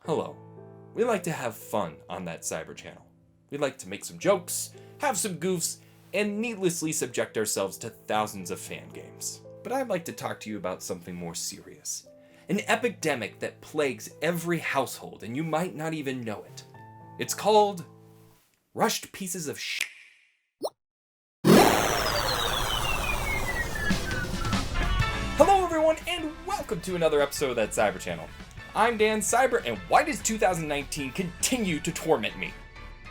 Hello. We like to have fun on that cyber channel. We like to make some jokes, have some goofs, and needlessly subject ourselves to thousands of fan games. But I'd like to talk to you about something more serious. An epidemic that plagues every household, and you might not even know it. It's called rushed pieces of shit. Hello everyone, and welcome to another episode of that Cyber Channel. I'm Dan Cybert, and why does 2019 continue to torment me?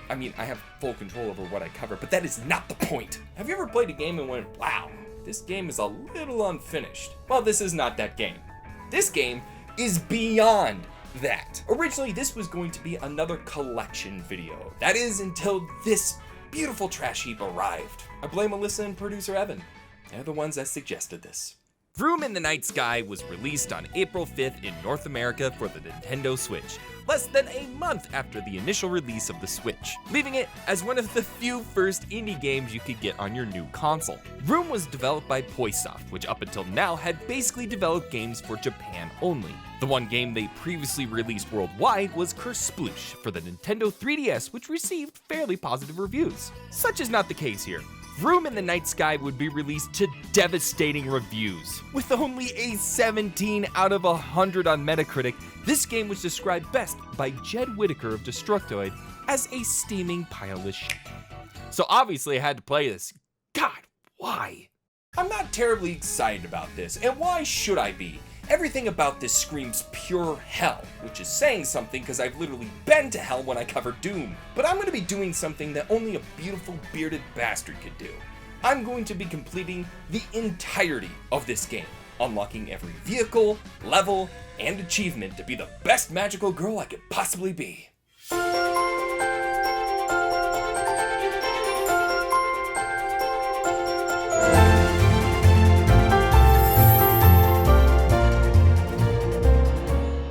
I mean, I have full control over what I cover, but that is not the point. Have you ever played a game and went, wow, this game is a little unfinished? Well, this is not that game. This game is beyond that. Originally, this was going to be another collection video. That is, until this beautiful trash heap arrived. I blame Alyssa and producer Evan. They're the ones that suggested this. Vroom in the Night Sky was released on April 5th in North America for the Nintendo Switch, less than a month after the initial release of the Switch, leaving it as one of the few first indie games you could get on your new console. Vroom was developed by Poisoft, which up until now had basically developed games for Japan only. The one game they previously released worldwide was Curse Sploosh for the Nintendo 3DS, which received fairly positive reviews. Such is not the case here. Vroom in the Night Sky would be released to devastating reviews. With only a 17 out of 100 on Metacritic, this game was described best by Jed Whittaker of Destructoid as a steaming pile of shit. So obviously I had to play this. God, why? I'm not terribly excited about this, and why should I be? Everything about this screams pure hell, which is saying something because I've literally been to hell when I covered Doom. But I'm going to be doing something that only a beautiful bearded bastard could do. I'm going to be completing the entirety of this game, unlocking every vehicle, level, and achievement to be the best magical girl I could possibly be.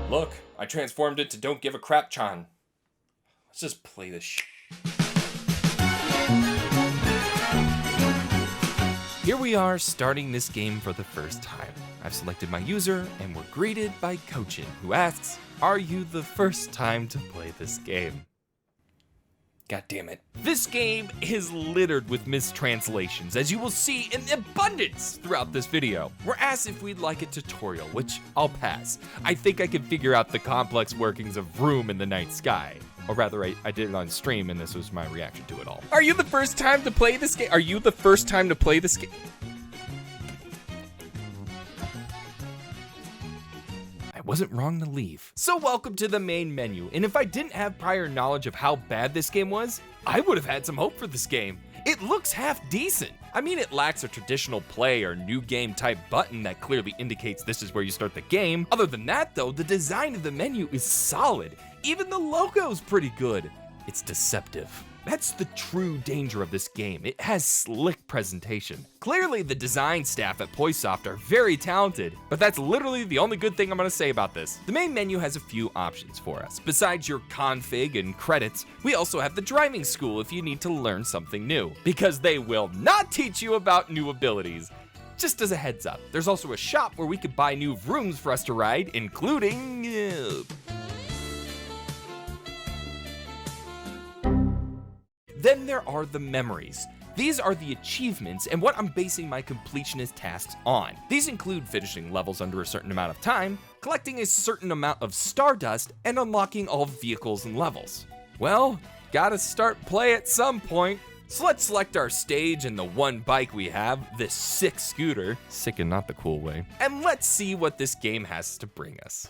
Look, I transformed it to Don't Give a Crap Chan. Let's just play this shit. Here we are starting this game for the first time. I've selected my user and we're greeted by Kochin, who asks, are you the first time to play this game? God damn it. This game is littered with mistranslations, as you will see in abundance throughout this video. We're asked if we'd like a tutorial, which I'll pass. I think I can figure out the complex workings of Vroom in the Night Sky. Or rather, I did it on stream and this was my reaction to it all. Are you the first time to play this game? Are you the first time to play this game? Wasn't wrong to leave. So welcome to the main menu, and if I didn't have prior knowledge of how bad this game was, I would have had some hope for this game. It looks half decent. I mean, it lacks a traditional play or new game type button that clearly indicates this is where you start the game. Other than that though, the design of the menu is solid. Even the logo's pretty good. It's deceptive. That's the true danger of this game. It has slick presentation. Clearly, the design staff at Poisoft are very talented, but that's literally the only good thing I'm gonna say about this. The main menu has a few options for us. Besides your config and credits, we also have the driving school if you need to learn something new, because they will not teach you about new abilities. Just as a heads up, there's also a shop where we could buy new Vrooms for us to ride, including... Then there are the memories. These are the achievements and what I'm basing my completionist tasks on. These include finishing levels under a certain amount of time, collecting a certain amount of stardust, and unlocking all vehicles and levels. Well, gotta start play at some point. So let's select our stage and the one bike we have, this sick scooter, sick and not the cool way, and let's see what this game has to bring us.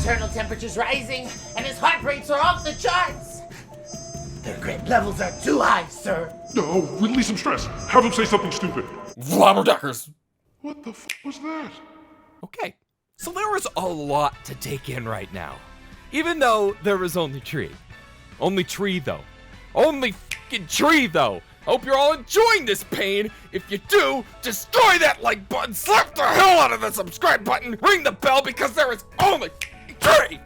Internal temperature's rising, and his heart rates are off the charts! Their grit levels are too high, sir. No, release some stress. Have him say something stupid. Flabberduckers! What the was that? Okay, so there was a lot to take in right now. Even though there was only tree. Only tree, though. Only fucking tree, though! Hope you're all enjoying this pain. If you do, destroy that like button, slap the hell out of the subscribe button, ring the bell because there is only tree!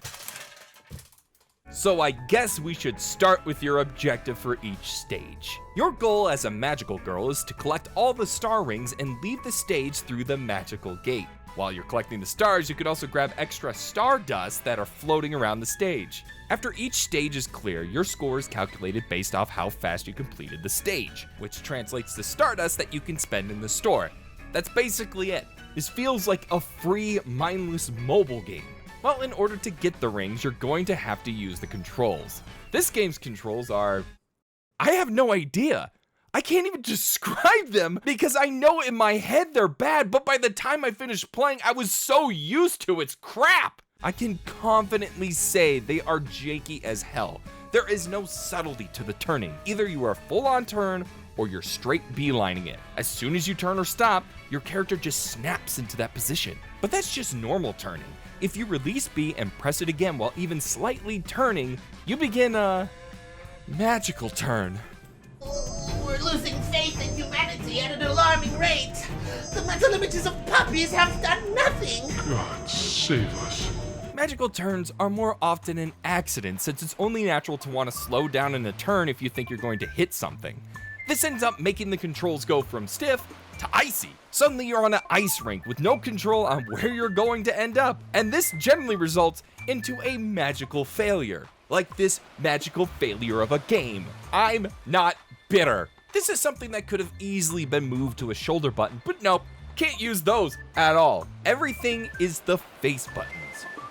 So I guess we should start with your objective for each stage. Your goal as a magical girl is to collect all the star rings and leave the stage through the magical gate. While you're collecting the stars, you could also grab extra stardust that are floating around the stage. After each stage is clear, your score is calculated based off how fast you completed the stage, which translates to stardust that you can spend in the store. That's basically it. This feels like a free, mindless mobile game. Well, in order to get the rings, you're going to have to use the controls. This game's controls are... I have no idea. I can't even describe them because I know in my head they're bad, but by the time I finished playing, I was so used to its crap. I can confidently say they are janky as hell. There is no subtlety to the turning. Either you are full on turn or you're straight beelining it. As soon as you turn or stop, your character just snaps into that position. But that's just normal turning. If you release B and press it again while even slightly turning, you begin a magical turn. We're losing faith in humanity at an alarming rate. The mental images of puppies have done nothing. God save us. Magical turns are more often an accident since it's only natural to want to slow down in a turn if you think you're going to hit something. This ends up making the controls go from stiff to icy. Suddenly you're on an ice rink with no control on where you're going to end up, and this generally results into a magical failure. Like this magical failure of a game. I'm not bitter. This is something that could have easily been moved to a shoulder button, but nope, can't use those at all. Everything is the face buttons.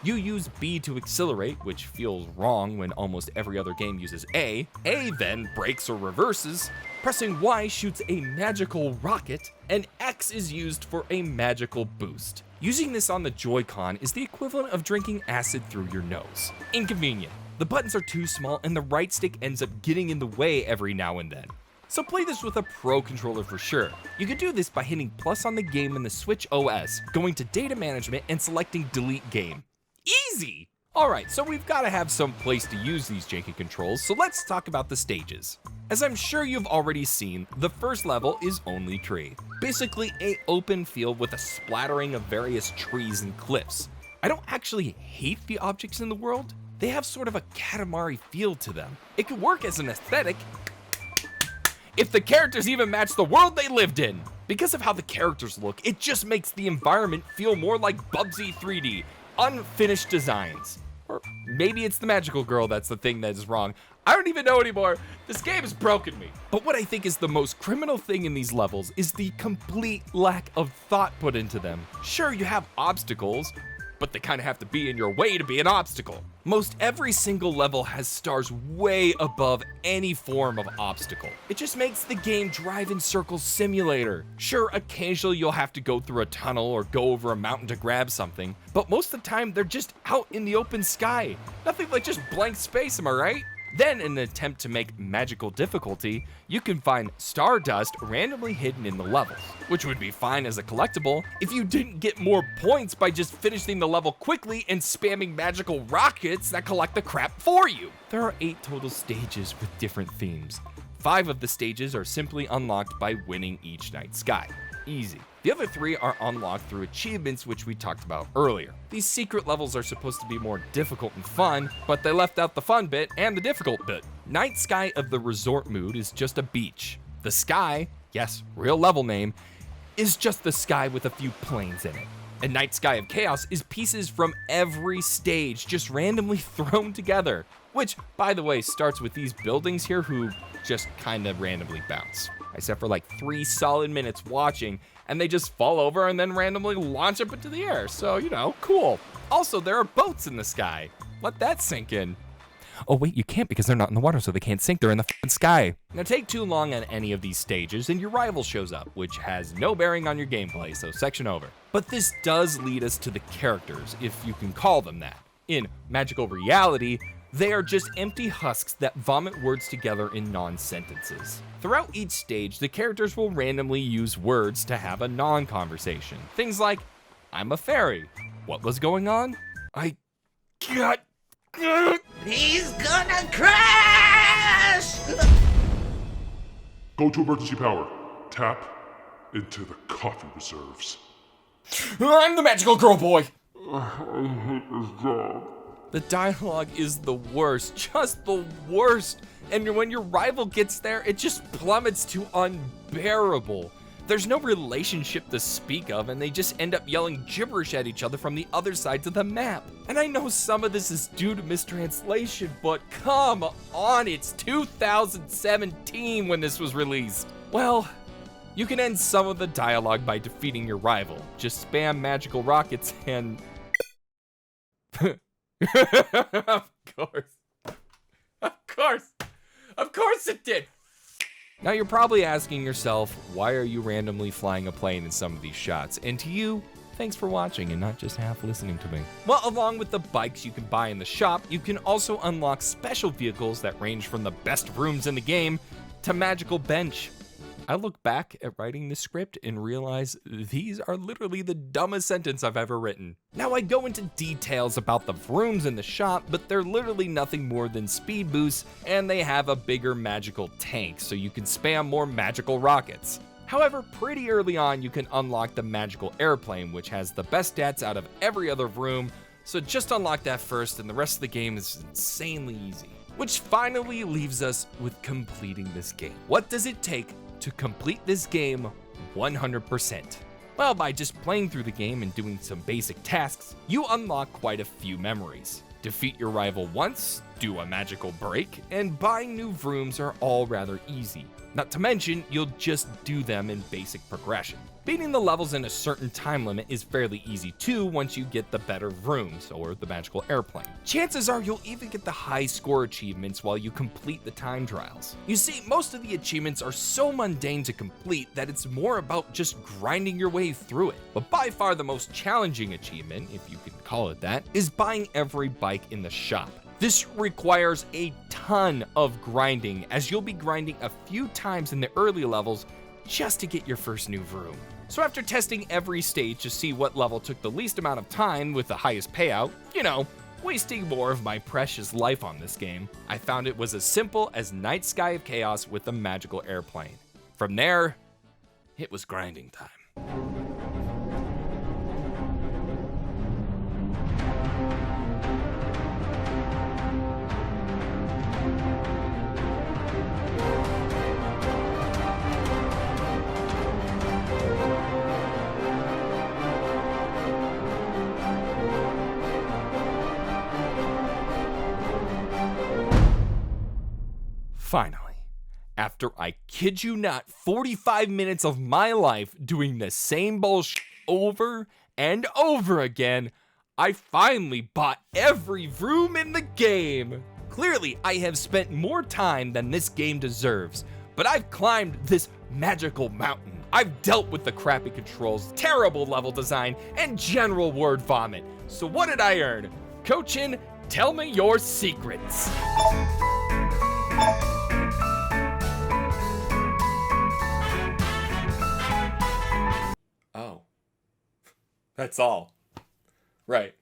You use B to accelerate, which feels wrong when almost every other game uses A. A then brakes or reverses. Pressing Y shoots a magical rocket, and X is used for a magical boost. Using this on the Joy-Con is the equivalent of drinking acid through your nose. Inconvenient. The buttons are too small and the right stick ends up getting in the way every now and then. So play this with a pro controller for sure. You could do this by hitting plus on the game in the Switch OS, going to data management and selecting delete game. Easy! Alright, so we've got to have some place to use these janky controls, so let's talk about the stages. As I'm sure you've already seen, the first level is only tree. Basically an open field with a splattering of various trees and cliffs. I don't actually hate the objects in the world. They have sort of a Katamari feel to them. It could work as an aesthetic if the characters even match the world they lived in. Because of how the characters look, it just makes the environment feel more like Bubsy 3D, unfinished designs. Or maybe it's the magical girl that's the thing that is wrong. I don't even know anymore. This game has broken me. But what I think is the most criminal thing in these levels is the complete lack of thought put into them. Sure, you have obstacles, but they kind of have to be in your way to be an obstacle. Most every single level has stars way above any form of obstacle. It just makes the game drive in circles simulator. Sure, occasionally you'll have to go through a tunnel or go over a mountain to grab something, but most of the time they're just out in the open sky. Nothing like just blank space, am I right? Then, in an attempt to make magical difficulty, you can find stardust randomly hidden in the levels, which would be fine as a collectible if you didn't get more points by just finishing the level quickly and spamming magical rockets that collect the crap for you. There are 8 total stages with different themes. 5 of the stages are simply unlocked by winning each Night Sky. Easy. The other 3 are unlocked through achievements, which we talked about earlier. These secret levels are supposed to be more difficult and fun, but they left out the fun bit and the difficult bit. Night Sky of the resort mood is just a beach. The sky, yes, real level name, is just the sky with a few planes in it. And Night Sky of Chaos is pieces from every stage just randomly thrown together. Which, by the way, starts with these buildings here who just kind of randomly bounce. I sat for like 3 solid minutes watching, and they just fall over and then randomly launch up into the air. So, you know, cool. Also, there are boats in the sky. Let that sink in. Oh wait, you can't because they're not in the water, so they can't sink. They're in the f***ing sky. Now take too long on any of these stages and your rival shows up, which has no bearing on your gameplay, so section over. But this does lead us to the characters, if you can call them that. In magical reality, they are just empty husks that vomit words together in non-sentences. Throughout each stage, the characters will randomly use words to have a non-conversation. Things like, I'm a fairy. What was going on? I got... He's gonna crash! Go to emergency power. Tap into the coffee reserves. I'm the magical girl boy. I hate this job. The dialogue is the worst, just the worst. And when your rival gets there, it just plummets to unbearable. There's no relationship to speak of, and they just end up yelling gibberish at each other from the other sides of the map. And I know some of this is due to mistranslation, but come on, it's 2017 when this was released. Well, you can end some of the dialogue by defeating your rival. Just spam magical rockets and... Of course it did. Now you're probably asking yourself, why are you randomly flying a plane in some of these shots? And to you, thanks for watching and not just half listening to me. Well, along with the bikes you can buy in the shop, you can also unlock special vehicles that range from the best rooms in the game to magical bench. I look back at writing this script and realize these are literally the dumbest sentence I've ever written. Now I go into details about the rooms in the shop, but they're literally nothing more than speed boosts, and they have a bigger magical tank so you can spam more magical rockets. However, pretty early on you can unlock the magical airplane, which has the best stats out of every other room, so just unlock that first and the rest of the game is insanely easy. Which finally leaves us with completing this game. What does it take to complete this game 100%? Well, by just playing through the game and doing some basic tasks, you unlock quite a few memories. Defeat your rival once, do a magical break, and buying new Vrooms are all rather easy. Not to mention, you'll just do them in basic progression. Beating the levels in a certain time limit is fairly easy too once you get the better Vrooms, or the magical airplane. Chances are you'll even get the high score achievements while you complete the time trials. You see, most of the achievements are so mundane to complete that it's more about just grinding your way through it. But by far the most challenging achievement, if you can call it that, is buying every bike in the shop. This requires a ton of grinding, as you'll be grinding a few times in the early levels just to get your first new Vroom. So after testing every stage to see what level took the least amount of time with the highest payout, wasting more of my precious life on this game, I found it was as simple as Night Sky of Chaos with a magical airplane. From there, it was grinding time. Finally, after I kid you not 45 minutes of my life doing the same bullshit over and over again, I finally bought every Vroom in the game. Clearly, I have spent more time than this game deserves, but I've climbed this magical mountain. I've dealt with the crappy controls, terrible level design, and general word vomit. So what did I earn? Coachin', tell me your secrets. Oh. That's all. Right.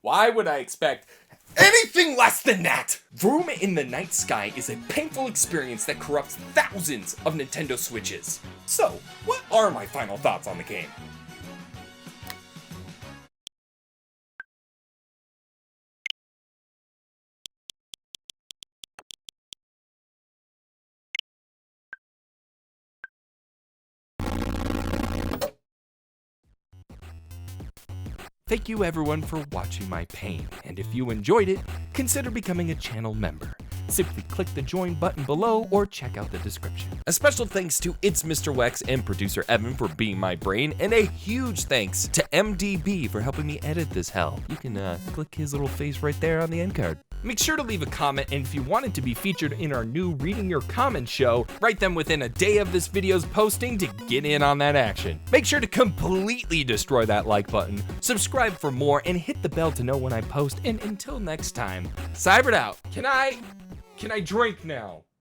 Why would I expect anything less than that? Vroom in the Night Sky is a painful experience that corrupts thousands of Nintendo Switches. So, what are my final thoughts on the game? Thank you everyone for watching my pain, and if you enjoyed it, consider becoming a channel member. Simply click the join button below or check out the description. A special thanks to It's Mr. Wex and producer Evan for being my brain, and a huge thanks to MDB for helping me edit this hell. You can click his little face right there on the end card. Make sure to leave a comment, and if you wanted to be featured in our new Reading Your Comments show, write them within a day of this video's posting to get in on that action. Make sure to completely destroy that like button, subscribe for more, and hit the bell to know when I post, and until next time, Cybert out. Can I drink now?